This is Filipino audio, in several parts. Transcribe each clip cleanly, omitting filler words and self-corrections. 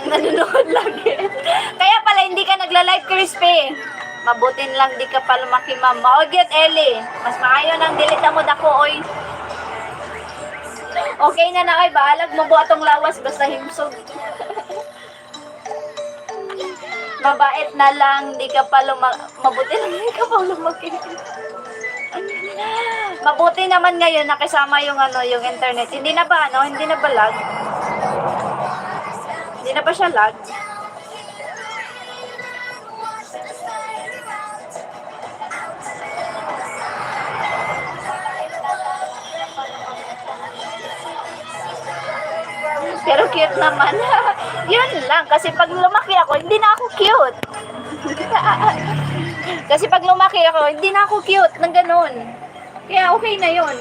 Nanonood lagi. Kaya pala hindi ka nagla-live, Crispy. Mabutin lang di ka pa lumaki, ma'am. Maogyot, Ellie. Mas maayo nang dilita mo dako, oy. Okay na na kay baalag mo buhat tong lawas basta himsog. Mabait na lang, di ka pa mabuti lang di ka pa lumaki. Mabuti naman ngayon nakisama yung yung internet. Hindi na ba hindi na ba lag? Hindi na ba siya lag? Pero cute naman. Yun lang. Kasi pag lumaki ako, hindi na ako cute. Kasi pag lumaki ako, hindi na ako cute ng ganun. Kaya okay na yun.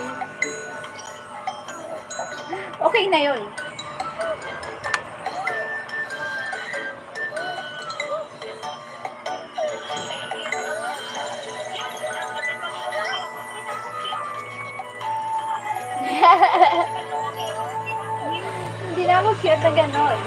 Okay na yun. Hindi na ako cute na ganon.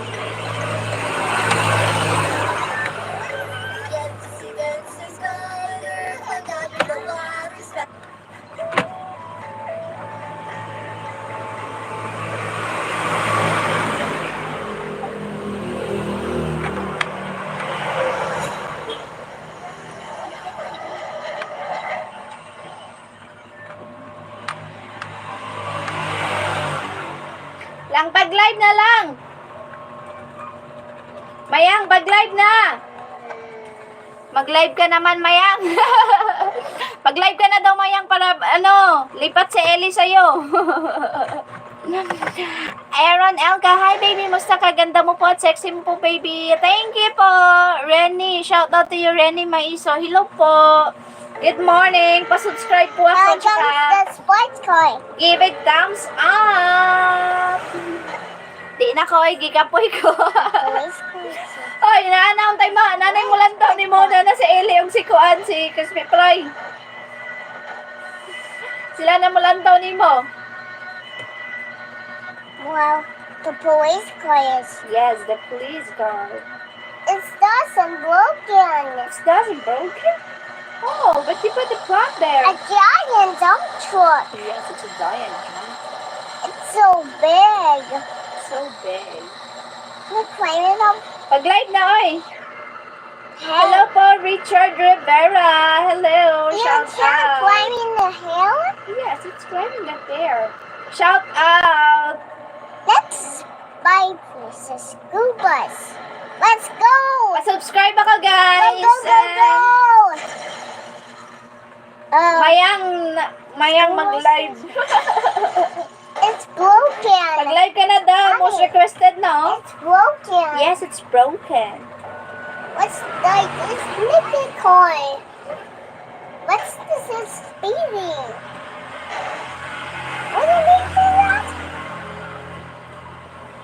Lang pag-live na lang. Mayang, pag-live na. Mag-live ka naman, Mayang. Pag-live ka na daw, Mayang, para, lipat si Ellie sa'yo. Aaron Elka, hi baby, musta ka? Ganda mo po at sexy mo po, baby. Thank you po. Renny, shout out to you, Renny Maiso. Hello po. Good morning. Pa-subscribe po ako. The sports car. Give it thumbs up. Di na ko, gikapoy ko. Oy, naanaw tayo mo. Nanay mo lang daw ni Mona na si Eli yung si Kuan, si Crispy Fry. Sila na mo lang daw ni mo. Wow, the police car is. Yes, the police car. It's doesn't broken. It doesn't broken? Oh, but you put the plug there. A giant dump truck. Yes, it's a giant one. It's so big. So big. Look, climbing up. Pag-live na, oy. Hello po, Richard Rivera. Hello. You Shout can't out. climbing the hill? Yes, it's climbing up there. Shout out. Let's buy the school bus. Let's go. Pa-subscribe ako, guys. Go, go, go, go. Mayang mag-live. It's broken. Mag-live ka na daw. Most requested, no? It's broken. Yes, it's broken. What's like this flippy coin? What's this is speeding? What are they doing that?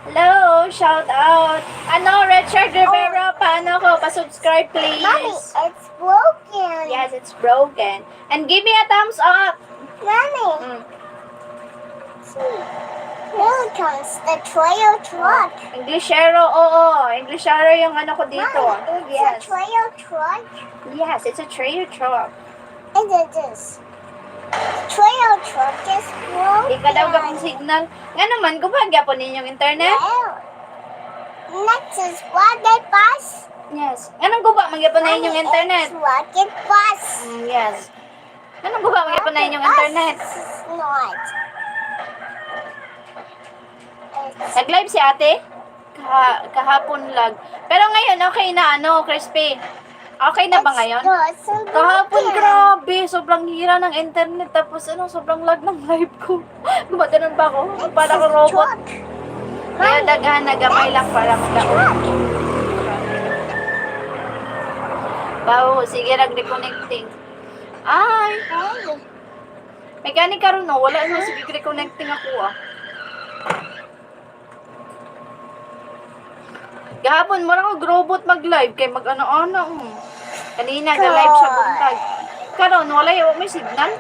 Hello, shout out. Richard Rivera, paano ko? Pa-subscribe, please. Mommy, it's broken. Yes, it's broken. And give me a thumbs up. Mommy, see. Here comes the trail truck. Englishero, oo. Englishero yung ko dito. Mommy, it's a trail truck. Yes, it's a trail truck. And it is. Trail truck is broken. Di ka daw gawang signal. Nga naman, gumagya po ninyong internet? Well, next is rocket bus. Yes. Anong guba? Magya po na inyong internet? It's rocket bus. Yes. Anong guba? Magya po na inyong internet? It's not. It's Nag-live si ate? Kahapon lag. Pero ngayon, okay na, Crispy. Okay na ba ngayon? Kahapon, grabe. Sobrang hira ng internet. Tapos, sobrang lag ng live ko. Gumaganon ba ako? Para ko robot. Kaya daghan, nagamay lang para magdaon. Bawo, sige, nag-reconnecting. Ay! Mechanic ka rin, no? Wala na, sige, reconnecting ako, Gahapon mo lang robot mag-live kay mag-ano-ano. Kanina, ga-live siya buntag. Karon, wala yung may signal.